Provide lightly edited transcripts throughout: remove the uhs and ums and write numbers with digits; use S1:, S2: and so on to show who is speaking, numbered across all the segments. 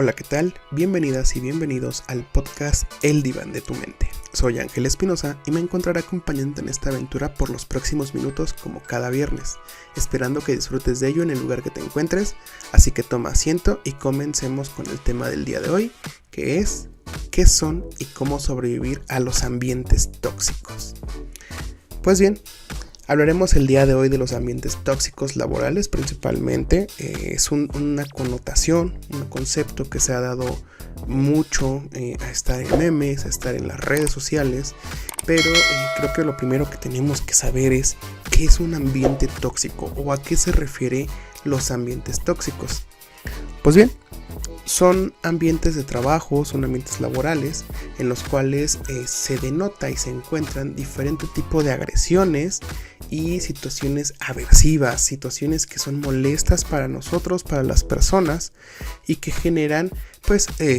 S1: Hola, ¿qué tal? Bienvenidas y bienvenidos al podcast El Diván de tu Mente. Soy Ángel Espinosa y me encontraré acompañándote en esta aventura por los próximos minutos como cada viernes, esperando que disfrutes de ello en el lugar que te encuentres, así que toma asiento y comencemos con el tema del día de hoy, que es ¿qué son y cómo sobrevivir a los ambientes tóxicos? Pues bien, hablaremos el día de hoy de los ambientes tóxicos laborales principalmente. Es una connotación, un concepto que se ha dado mucho a estar en memes, a estar en las redes sociales, pero creo que lo primero que tenemos que saber es qué es un ambiente tóxico o a qué se refiere los ambientes tóxicos. Pues bien, son ambientes de trabajo, son ambientes laborales en los cuales se denota y se encuentran diferentes tipos de agresiones y situaciones aversivas, situaciones que son molestas para nosotros, para las personas y que generan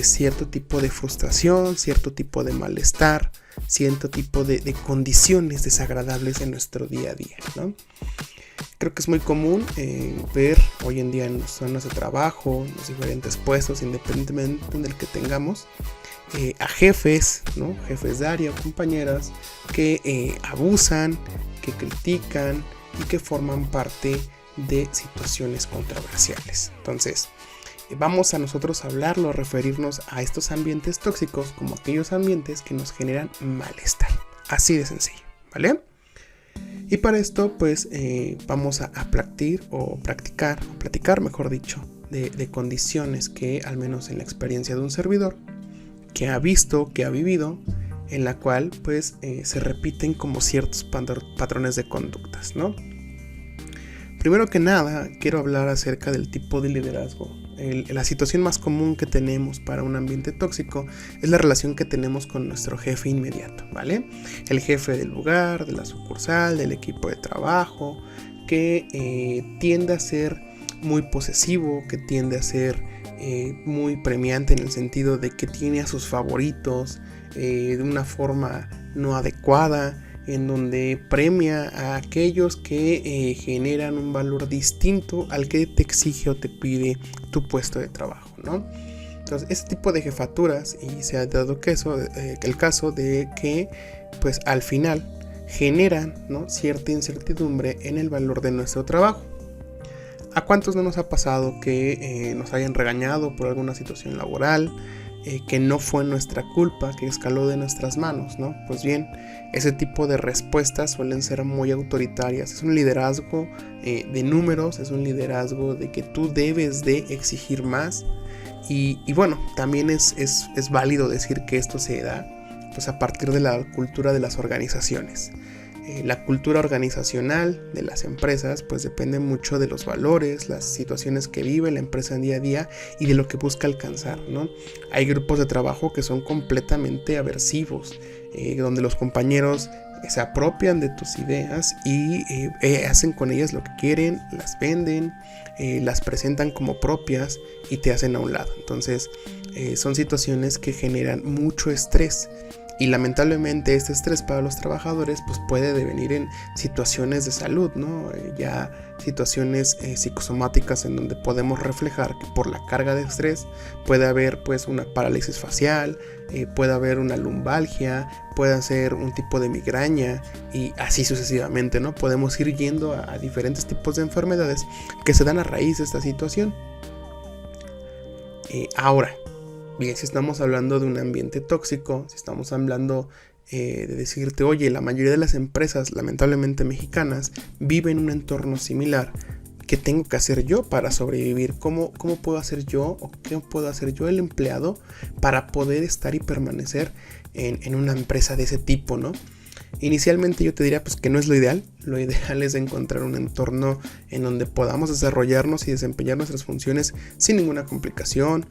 S1: cierto tipo de frustración, cierto tipo de malestar, cierto tipo de condiciones desagradables en nuestro día a día, ¿no? Creo que es muy común ver hoy en día en las zonas de trabajo, en los diferentes puestos, independientemente del que tengamos, a jefes, ¿no? Jefes de área o compañeras que abusan, que critican y que forman parte de situaciones controversiales. Entonces, vamos a nosotros hablarlo, referirnos a estos ambientes tóxicos como aquellos ambientes que nos generan malestar. Así de sencillo, ¿vale? Y para esto, vamos a platicar, mejor dicho, de condiciones que, al menos en la experiencia de un servidor, que ha visto, que ha vivido, en la cual, se repiten como ciertos patrones de conductas, ¿no? Primero que nada, quiero hablar acerca del tipo de liderazgo. La situación más común que tenemos para un ambiente tóxico es la relación que tenemos con nuestro jefe inmediato, ¿vale? El jefe del lugar, de la sucursal, del equipo de trabajo, que tiende a ser muy posesivo, que tiende a ser muy premiante en el sentido de que tiene a sus favoritos de una forma no adecuada, en donde premia a aquellos que generan un valor distinto al que te exige o te pide tu puesto de trabajo, ¿no? Entonces, este tipo de jefaturas, y se ha dado el caso de que, al final generan, ¿no?, cierta incertidumbre en el valor de nuestro trabajo. ¿A cuántos no nos ha pasado que nos hayan regañado por alguna situación laboral, que no fue nuestra culpa, que escaló de nuestras manos, ¿no? Pues bien, ese tipo de respuestas suelen ser muy autoritarias. Es un liderazgo de números, es un liderazgo de que tú debes de exigir más. Y bueno, también es válido decir que esto se da a partir de la cultura de las organizaciones. La cultura organizacional de las empresas depende mucho de los valores, las situaciones que vive la empresa en día a día y de lo que busca alcanzar, ¿no? Hay grupos de trabajo que son completamente aversivos, donde los compañeros se apropian de tus ideas y hacen con ellas lo que quieren, las venden, las presentan como propias y te hacen a un lado. Entonces son situaciones que generan mucho estrés. Y lamentablemente este estrés para los trabajadores puede devenir en situaciones de salud, ¿no? Ya situaciones psicosomáticas en donde podemos reflejar que por la carga de estrés puede haber una parálisis facial, puede haber una lumbalgia, puede ser un tipo de migraña y así sucesivamente, ¿no? Podemos ir yendo a diferentes tipos de enfermedades que se dan a raíz de esta situación. Ahora, bien, si estamos hablando de un ambiente tóxico, si estamos hablando de decirte, oye, la mayoría de las empresas, lamentablemente mexicanas, viven en un entorno similar, ¿qué tengo que hacer yo para sobrevivir? ¿Cómo puedo hacer yo o qué puedo hacer yo, el empleado, para poder estar y permanecer en una empresa de ese tipo, ¿no? Inicialmente yo te diría que no es lo ideal. Lo ideal es encontrar un entorno en donde podamos desarrollarnos y desempeñar nuestras funciones sin ninguna complicación,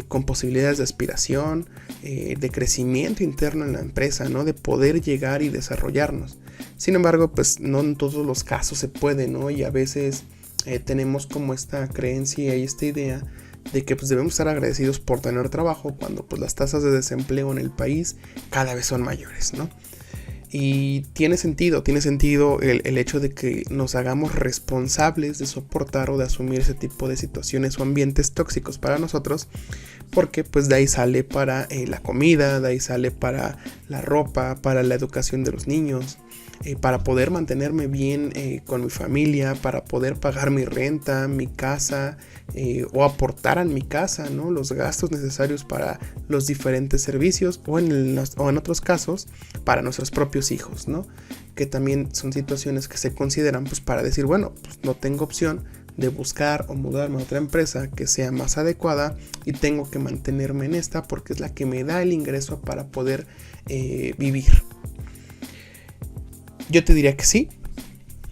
S1: con posibilidades de aspiración, de crecimiento interno en la empresa, ¿no? De poder llegar y desarrollarnos. Sin embargo, no en todos los casos se puede, ¿no? Y a veces tenemos como esta creencia y esta idea de que debemos estar agradecidos por tener trabajo cuando las tasas de desempleo en el país cada vez son mayores, ¿no? Y tiene sentido el hecho de que nos hagamos responsables de soportar o de asumir ese tipo de situaciones o ambientes tóxicos para nosotros, porque pues de ahí sale para la comida, de ahí sale para la ropa, para la educación de los niños, para poder mantenerme bien con mi familia, para poder pagar mi renta, mi casa, o aportar a mi casa, ¿no? Los gastos necesarios para los diferentes servicios o en otros casos para nuestros propios hijos, ¿no? Que también son situaciones que se consideran pues para decir, bueno, pues no tengo opción de buscar o mudarme a otra empresa que sea más adecuada y tengo que mantenerme en esta porque es la que me da el ingreso para poder vivir. Yo te diría que sí.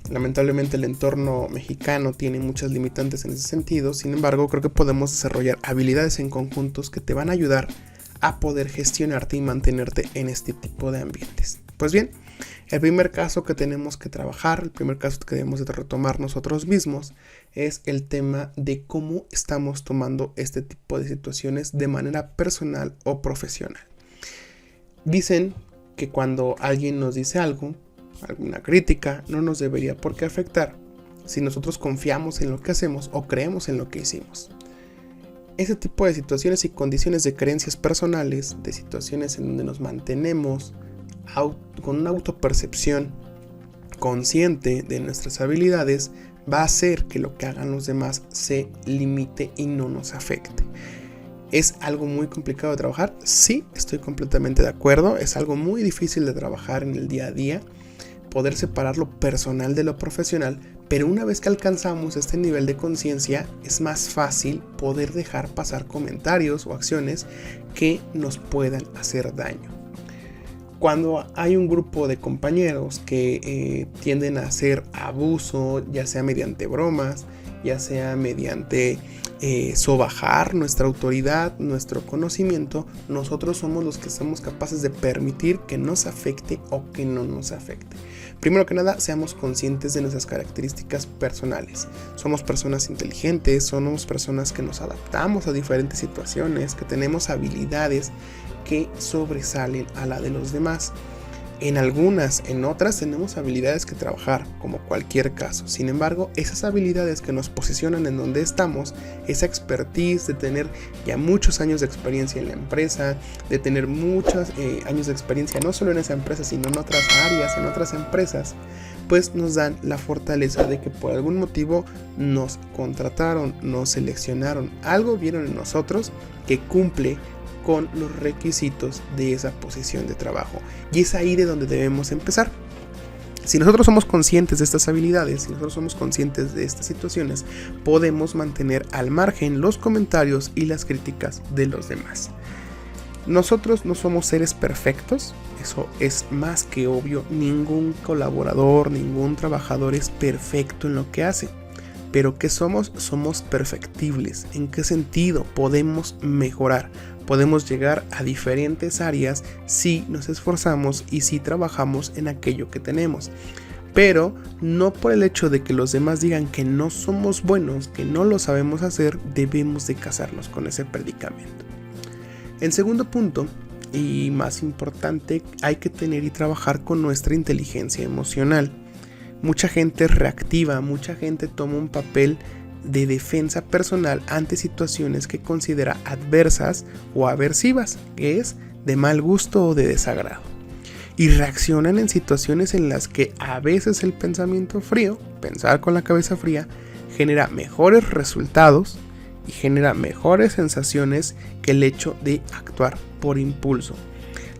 S1: Lamentablemente el entorno mexicano tiene muchas limitantes en ese sentido. Sin embargo, creo que podemos desarrollar habilidades en conjuntos que te van a ayudar a poder gestionarte y mantenerte en este tipo de ambientes. Pues bien, el primer caso que tenemos que trabajar, el primer caso que debemos de retomar nosotros mismos es el tema de cómo estamos tomando este tipo de situaciones de manera personal o profesional. Dicen que cuando alguien nos dice algo, alguna crítica, no nos debería por qué afectar si nosotros confiamos en lo que hacemos o creemos en lo que hicimos. Ese tipo de situaciones y condiciones de creencias personales, de situaciones en donde nos mantenemos con una autopercepción consciente de nuestras habilidades, va a hacer que lo que hagan los demás se limite y no nos afecte. ¿Es algo muy complicado de trabajar? Sí, estoy completamente de acuerdo. Es algo muy difícil de trabajar en el día a día, poder separar lo personal de lo profesional, pero una vez que alcanzamos este nivel de conciencia, es más fácil poder dejar pasar comentarios o acciones que nos puedan hacer daño. Cuando hay un grupo de compañeros que tienden a hacer abuso, ya sea mediante bromas, ya sea mediante sobajar nuestra autoridad, nuestro conocimiento, nosotros somos los que somos capaces de permitir que nos afecte o que no nos afecte. Primero que nada, seamos conscientes de nuestras características personales. Somos personas inteligentes, somos personas que nos adaptamos a diferentes situaciones, que tenemos habilidades que sobresalen a la de los demás. En otras tenemos habilidades que trabajar, como cualquier caso. Sin embargo, esas habilidades que nos posicionan en donde estamos, esa expertise de tener ya muchos años de experiencia en la empresa, de tener muchos años de experiencia no solo en esa empresa, sino en otras áreas, en otras empresas, pues nos dan la fortaleza de que por algún motivo nos contrataron, nos seleccionaron, algo vieron en nosotros que cumple con los requisitos de esa posición de trabajo. Y es ahí de donde debemos empezar. Si nosotros somos conscientes de estas habilidades, si nosotros somos conscientes de estas situaciones, podemos mantener al margen los comentarios y las críticas de los demás. Nosotros no somos seres perfectos, eso es más que obvio. Ningún colaborador, ningún trabajador es perfecto en lo que hace. Pero ¿qué somos? Somos perfectibles. ¿En qué sentido? Podemos mejorar. Podemos llegar a diferentes áreas si nos esforzamos y si trabajamos en aquello que tenemos. Pero no por el hecho de que los demás digan que no somos buenos, que no lo sabemos hacer, debemos de casarnos con ese predicamento. En segundo punto, y más importante, hay que tener y trabajar con nuestra inteligencia emocional. Mucha gente es reactiva, mucha gente toma un papel de defensa personal ante situaciones que considera adversas o aversivas, que es de mal gusto o de desagrado. Y reaccionan en situaciones en las que a veces el pensamiento frío, pensar con la cabeza fría, genera mejores resultados y genera mejores sensaciones que el hecho de actuar por impulso.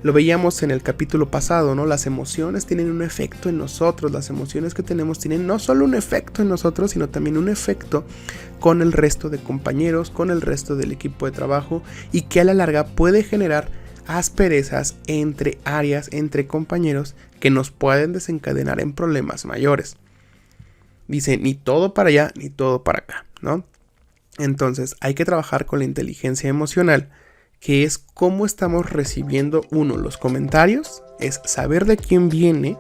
S1: Lo veíamos en el capítulo pasado, ¿no? Las emociones tienen un efecto en nosotros. Las emociones que tenemos tienen no solo un efecto en nosotros, sino también un efecto con el resto de compañeros, con el resto del equipo de trabajo, y que a la larga puede generar asperezas entre áreas, entre compañeros, que nos pueden desencadenar en problemas mayores. Dice, ni todo para allá, ni todo para acá, ¿no? Entonces hay que trabajar con la inteligencia emocional, que es cómo estamos recibiendo los comentarios, es saber de quién viene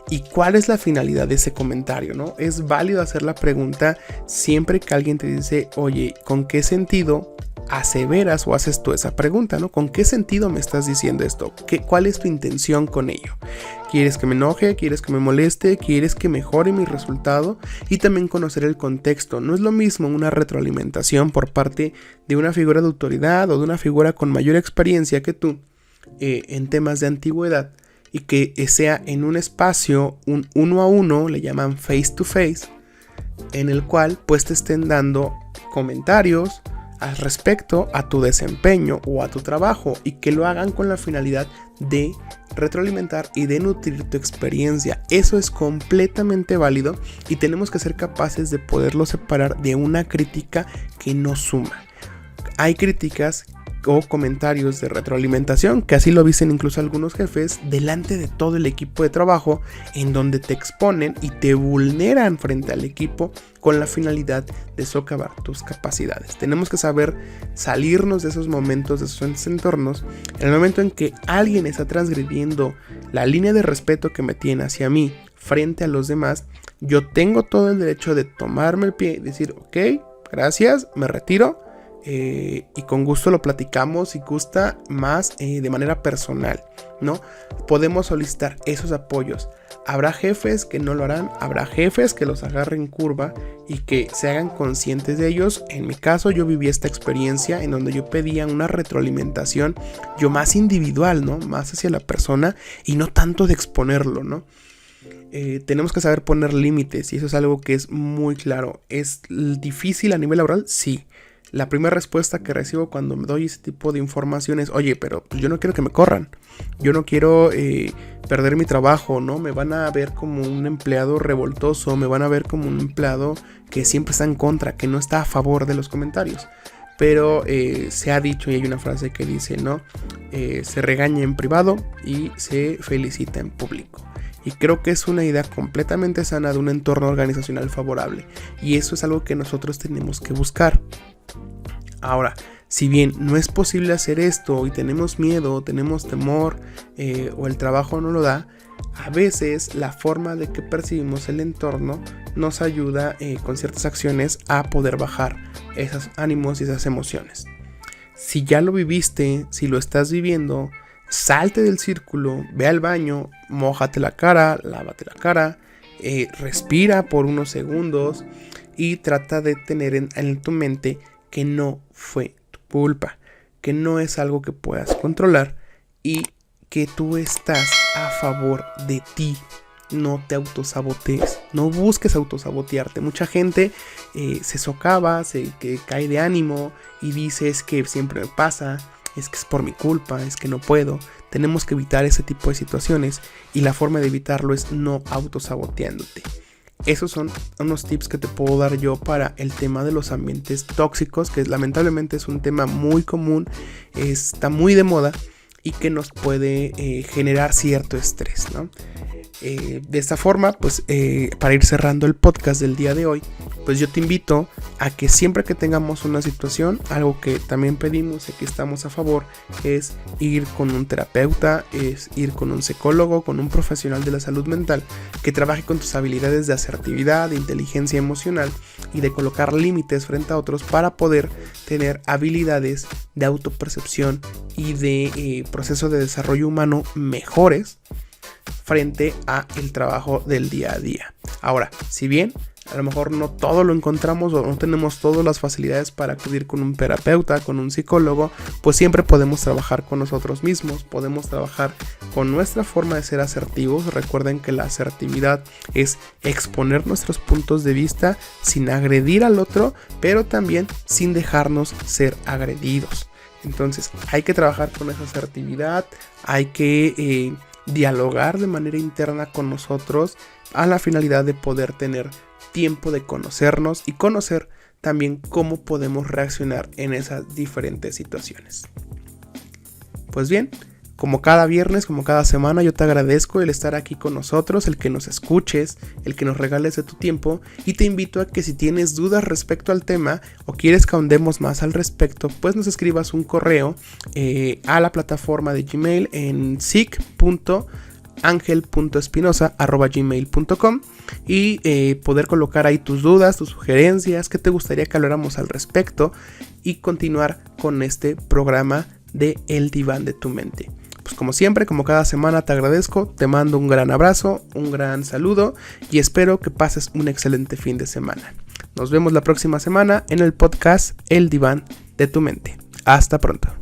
S1: y cuál es la finalidad de ese comentario, ¿no? Es válido hacer la pregunta siempre que alguien te dice, oye, ¿con qué sentido aseveras o haces tú esa pregunta, ¿no? ¿Con qué sentido me estás diciendo esto? ¿Cuál es tu intención con ello? ¿Quieres que me enoje? ¿Quieres que me moleste? ¿Quieres que mejore mi resultado? Y también conocer el contexto. No es lo mismo una retroalimentación por parte de una figura de autoridad o de una figura con mayor experiencia que tú en temas de antigüedad, y que sea en un espacio, un uno a uno, le llaman face to face, en el cual pues te estén dando comentarios al respecto a tu desempeño o a tu trabajo, y que lo hagan con la finalidad de retroalimentar y de nutrir tu experiencia. Eso es completamente válido y tenemos que ser capaces de poderlo separar de una crítica que no suma. Hay críticas o comentarios de retroalimentación, que así lo dicen incluso algunos jefes, delante de todo el equipo de trabajo, en donde te exponen y te vulneran frente al equipo con la finalidad de socavar tus capacidades. Tenemos que saber salirnos de esos momentos, de esos entornos. En el momento en que alguien está transgrediendo la línea de respeto que me tiene hacia mí frente a los demás, yo tengo todo el derecho de tomarme el pie y decir, ok, gracias, me retiro. Y con gusto lo platicamos si gusta más de manera personal, ¿no? Podemos solicitar esos apoyos. Habrá jefes que no lo harán, habrá jefes que los agarren curva y que se hagan conscientes de ellos. En mi caso, yo viví esta experiencia en donde yo pedía una retroalimentación, yo más individual, ¿no? Más hacia la persona y no tanto de exponerlo, ¿no? Tenemos que saber poner límites, y eso es algo que es muy claro. ¿Es difícil a nivel laboral? Sí. La primera respuesta que recibo cuando me doy ese tipo de información es, oye, pero yo no quiero que me corran, yo no quiero perder mi trabajo, ¿no? Me van a ver como un empleado revoltoso, me van a ver como un empleado que siempre está en contra, que no está a favor de los comentarios. Pero se ha dicho, y hay una frase que dice, ¿no? Se regaña en privado y se felicita en público. Y creo que es una idea completamente sana de un entorno organizacional favorable. Y eso es algo que nosotros tenemos que buscar. Ahora, si bien no es posible hacer esto y tenemos miedo, tenemos temor o el trabajo no lo da, a veces la forma de que percibimos el entorno nos ayuda con ciertas acciones a poder bajar esos ánimos y esas emociones. Si ya lo viviste, si lo estás viviendo, salte del círculo, ve al baño, mójate la cara, lávate la cara, respira por unos segundos y trata de tener en tu mente que no fue tu culpa, que no es algo que puedas controlar y que tú estás a favor de ti. No te autosabotees, no busques autosabotearte. Mucha gente se socava, que cae de ánimo y dice es que siempre me pasa, es que es por mi culpa, es que no puedo. Tenemos que evitar ese tipo de situaciones y la forma de evitarlo es no autosaboteándote. Esos son unos tips que te puedo dar yo para el tema de los ambientes tóxicos, que lamentablemente es un tema muy común, está muy de moda y que nos puede generar cierto estrés, ¿no? De esta forma, pues para ir cerrando el podcast del día de hoy, pues yo te invito a que siempre que tengamos una situación, algo que también pedimos y que estamos a favor, es ir con un terapeuta, es ir con un psicólogo, con un profesional de la salud mental que trabaje con tus habilidades de asertividad, de inteligencia emocional y de colocar límites frente a otros para poder tener habilidades de autopercepción y de proceso de desarrollo humano mejores frente a el trabajo del día a día. Ahora, si bien a lo mejor no todo lo encontramos o no tenemos todas las facilidades para acudir con un terapeuta, con un psicólogo, pues siempre podemos trabajar con nosotros mismos, podemos trabajar con nuestra forma de ser asertivos. Recuerden que la asertividad es exponer nuestros puntos de vista sin agredir al otro, pero también sin dejarnos ser agredidos. Entonces hay que trabajar con esa asertividad, hay que dialogar de manera interna con nosotros a la finalidad de poder tener tiempo de conocernos y conocer también cómo podemos reaccionar en esas diferentes situaciones. Pues bien, como cada viernes, como cada semana, yo te agradezco el estar aquí con nosotros, el que nos escuches, el que nos regales de tu tiempo, y te invito a que si tienes dudas respecto al tema o quieres que ahondemos más al respecto, pues nos escribas un correo a la plataforma de Gmail en sic.angel.espinosa@gmail.com y poder colocar ahí tus dudas, tus sugerencias, qué te gustaría que habláramos al respecto y continuar con este programa de El Diván de tu Mente. Pues como siempre, como cada semana te agradezco, te mando un gran abrazo, un gran saludo y espero que pases un excelente fin de semana. Nos vemos la próxima semana en el podcast El Diván de tu Mente. Hasta pronto.